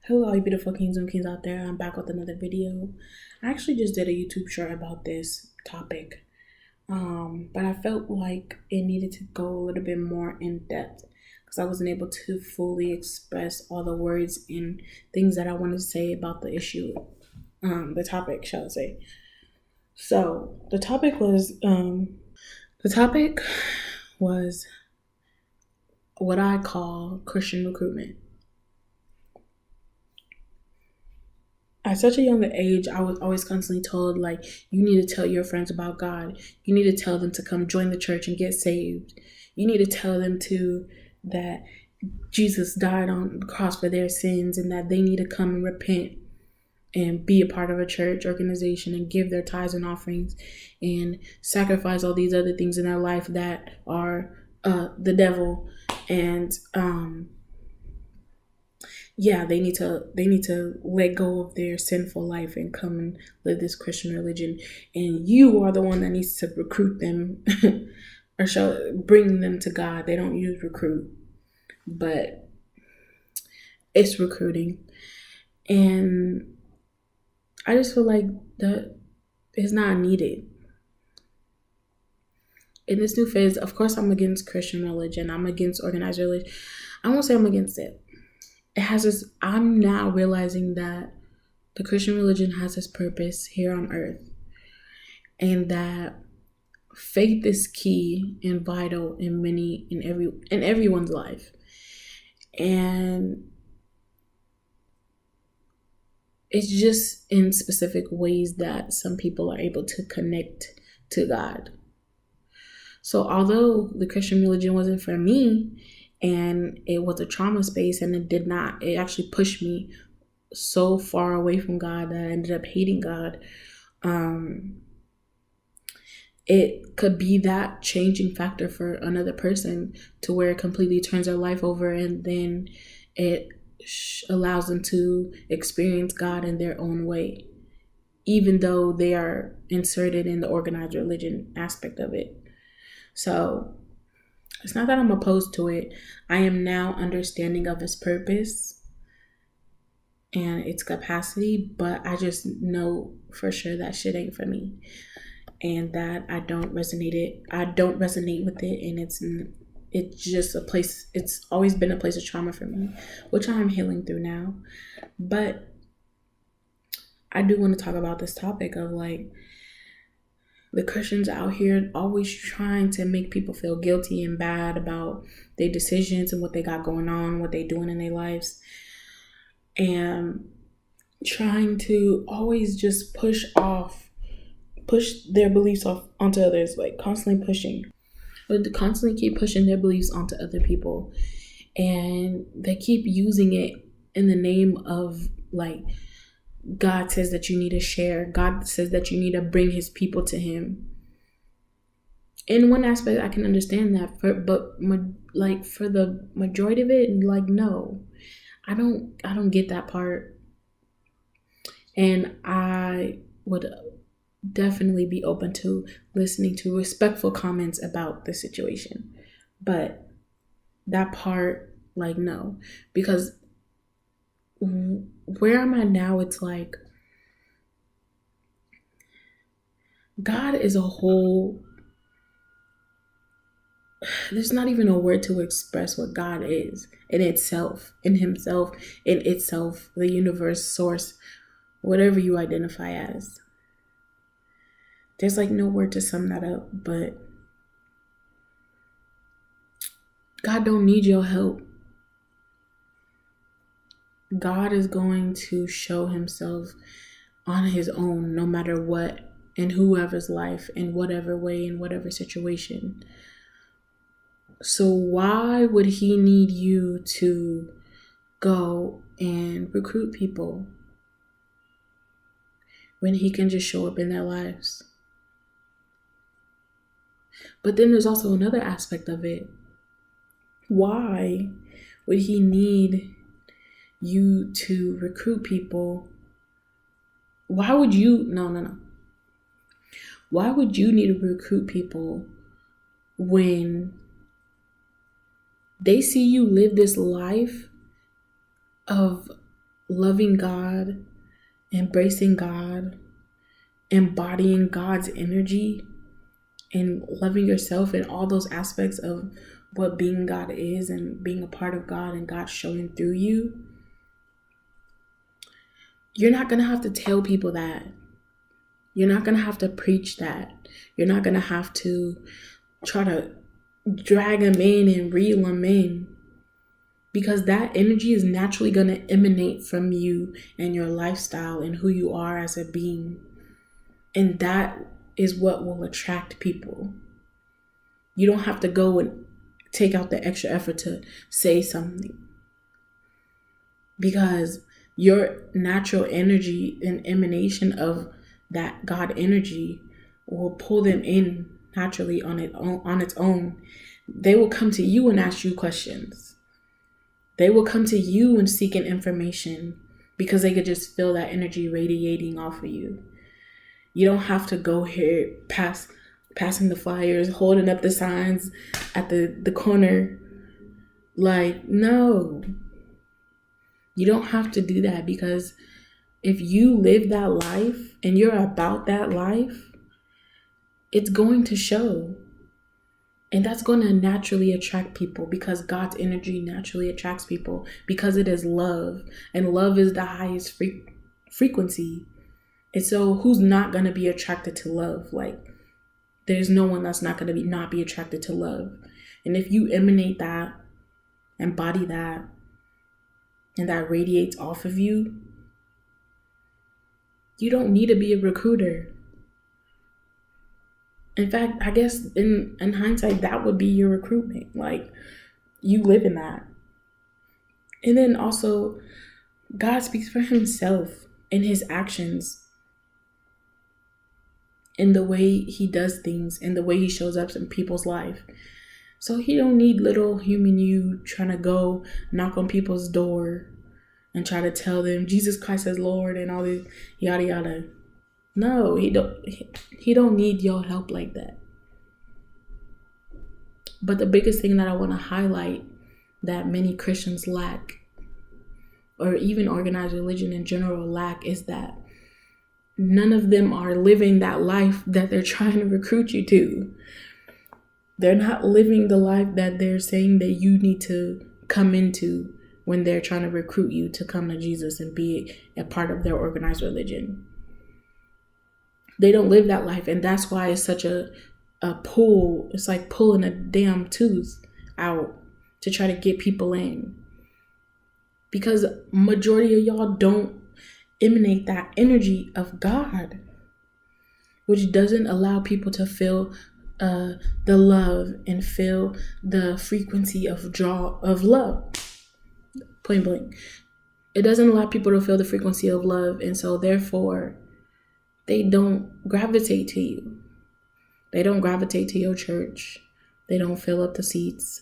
Hello, you beautiful kings and queens out there. I'm back with another video. I actually just did a YouTube short about this topic, but I felt like it needed to go a little bit more in depth because I wasn't able to fully express all the words and things that I wanted to say about the issue, the topic, shall I say. So the topic was what I call Christian recruitment. At such a young age, I was always constantly told, like, you need to tell your friends about God. You need to tell them to come join the church and get saved. You need to tell them that Jesus died on the cross for their sins and that they need to come and repent and be a part of a church organization and give their tithes and offerings and sacrifice all these other things in their life that are the devil. And they need to let go of their sinful life and come and live this Christian religion. And you are the one that needs to recruit them or bring them to God. They don't use recruit, but it's recruiting. And I just feel like that is not needed. In this new phase, of course, I'm against Christian religion. I'm against organized religion. I won't say I'm against it. I'm now realizing that the Christian religion has its purpose here on earth, and that faith is key and vital in everyone's life. And it's just in specific ways that some people are able to connect to God. So although the Christian religion wasn't for me, and it was a trauma space, and it actually pushed me so far away from God that I ended up hating God. It could be that changing factor for another person to where it completely turns their life over, and then it allows them to experience God in their own way, even though they are inserted in the organized religion aspect of it. So it's not that I'm opposed to it. I am now understanding of its purpose and its capacity, but I just know for sure that shit ain't for me, and that I don't resonate with it, and it's just a place. It's always been a place of trauma for me, which I'm healing through now. But I do want to talk about this topic of like the Christians out here always trying to make people feel guilty and bad about their decisions and what they got going on, what they're doing in their lives, and trying to always just push their beliefs off onto others, like constantly keep pushing their beliefs onto other people. And they keep using it in the name of like, God says that you need to share. God says that you need to bring his people to him. In one aspect, I can understand that, but for the majority of it, like, no, I don't get that part. And I would definitely be open to listening to respectful comments about the situation. But that part, like, no, because where I'm at now, it's like God is a whole. There's not even a word to express what God is in itself, in himself, in itself, the universe, source, whatever you identify as. There's like no word to sum that up, but God don't need your help. God is going to show himself on his own, no matter what, in whoever's life, in whatever way, in whatever situation. So why would he need you to go and recruit people when he can just show up in their lives? But then there's also another aspect of it. Why would he need you to recruit people? Why would you no why would you need to recruit people when they see you live this life of loving God, embracing God, embodying God's energy, and loving yourself in all those aspects of what being God is and being a part of God and God showing through you, you're not going to have to tell people that. You're not going to have to preach that. You're not going to have to try to drag them in and reel them in, because that energy is naturally going to emanate from you and your lifestyle and who you are as a being. And that is what will attract people. You don't have to go and take out the extra effort to say something, because your natural energy and emanation of that God energy will pull them in naturally on its own. They will come to you and ask you questions. They will come to you and seek information because they could just feel that energy radiating off of you. You don't have to go here passing the flyers, holding up the signs at the corner. Like, no. You don't have to do that, because if you live that life and you're about that life, it's going to show. And that's going to naturally attract people, because God's energy naturally attracts people, because it is love. And love is the highest frequency. And so who's not going to be attracted to love? Like, there's no one that's not going to not be attracted to love. And if you emanate that, embody that, and that radiates off of you, you don't need to be a recruiter. In fact, I guess in hindsight, that would be your recruitment. Like, you live in that. And then also, God speaks for himself in his actions, in the way he does things, in the way he shows up in people's life. So he don't need little human you trying to go knock on people's door and try to tell them Jesus Christ is Lord and all this yada yada. No, he don't need your help like that. But the biggest thing that I want to highlight that many Christians lack, or even organized religion in general lack, is that none of them are living that life that they're trying to recruit you to. They're not living the life that they're saying that you need to come into when they're trying to recruit you to come to Jesus and be a part of their organized religion. They don't live that life, and that's why it's such a pull. It's like pulling a damn tooth out to try to get people in, because majority of y'all don't emanate that energy of God, which doesn't allow people to feel the love and feel the frequency of love. Point blank. It doesn't allow people to feel the frequency of love, and so therefore they don't gravitate to you. They don't gravitate to your church. They don't fill up the seats,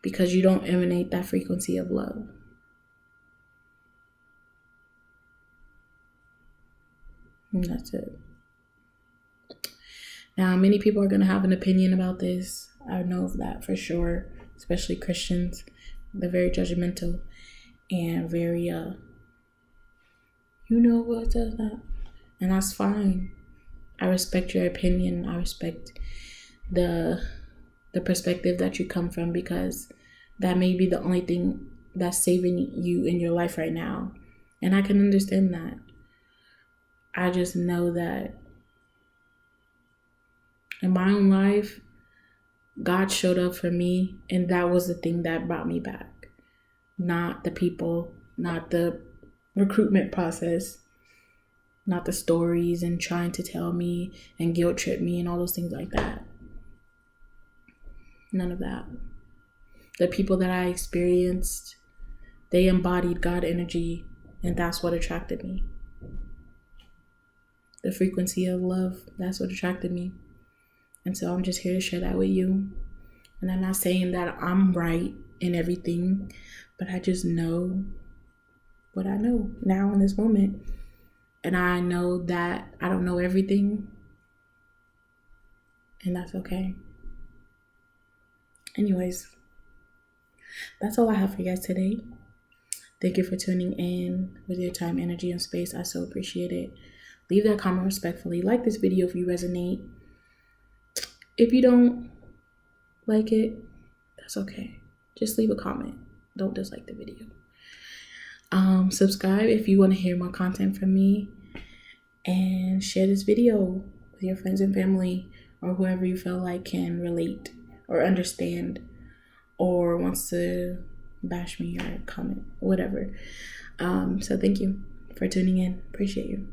because you don't emanate that frequency of love. And that's it. Now, many people are going to have an opinion about this. I know of that for sure, especially Christians. They're very judgmental and very, you know what does that? And that's fine. I respect your opinion. I respect the perspective that you come from, because that may be the only thing that's saving you in your life right now. And I can understand that. I just know that in my own life, God showed up for me, and that was the thing that brought me back. Not the people, not the recruitment process, not the stories and trying to tell me and guilt trip me and all those things like that. None of that. The people that I experienced, they embodied God energy, and that's what attracted me. The frequency of love, that's what attracted me. And so I'm just here to share that with you. And I'm not saying that I'm right in everything, but I just know what I know now in this moment. And I know that I don't know everything, and that's okay. Anyways, that's all I have for you guys today. Thank you for tuning in with your time, energy, and space. I so appreciate it. Leave that comment respectfully. Like this video if you resonate. If you don't like it, that's okay. Just leave a comment. Don't dislike the video. Subscribe if you want to hear more content from me, and share this video with your friends and family or whoever you feel like can relate or understand or wants to bash me or comment, whatever. So thank you for tuning in. Appreciate you.